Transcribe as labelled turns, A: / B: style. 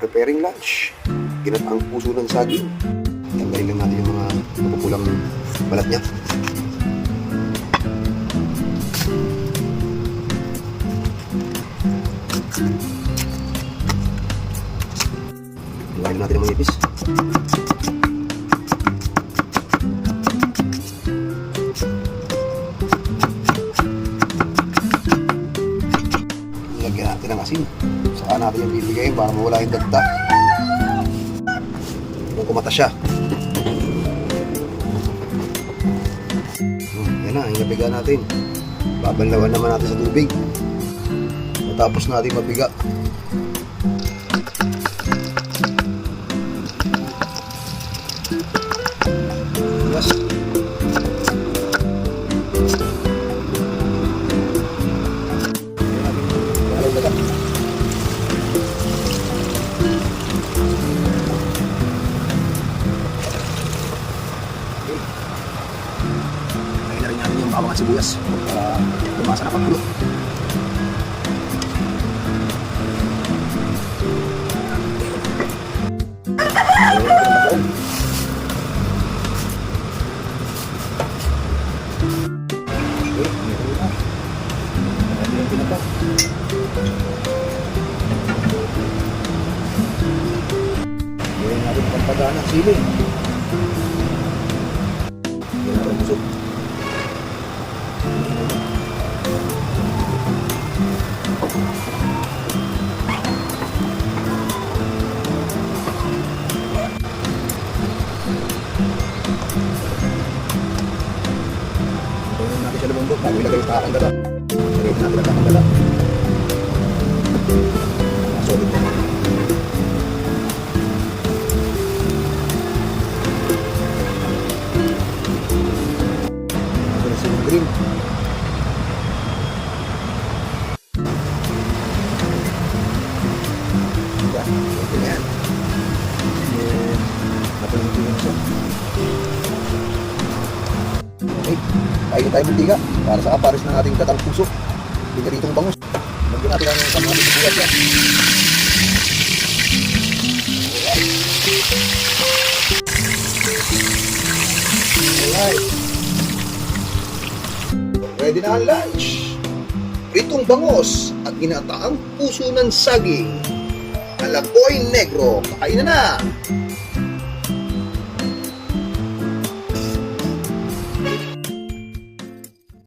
A: Preparing lunch. Ginataang puso ng saging. Tanggalin lang natin yung mga mapupulang balat niya. Tanggalin natin ang mga ipis. Lagyan natin ng asin. Saka natin yung bibigayin para mawala yung dagta. Kung kumata siya. Yan na, yung nabiga natin. Babanlawan naman natin sa tubig. Matapos natin mabiga. Yes. Lagyan na rin natin yung bawang at sibuyas para lumasa na pagkulo. Gawin natin pampagaan ng sili. Gawin natin busog. Gawin natin siya lumundok bago ilagay yung kakang dala. Ilagay natin ang kakang dala. Solid na. Green. Yan. Napalunti na siya. Okay. Kain tayo mantika para sa kapares ng ating katang puso. Pinaritong bangus. Lagyan natin ang kamatis sa buwas yan. Alright. Ready na ang lunch. Pritong bangos at ginataang puso ng saging. Alakoy negro. Kain na na!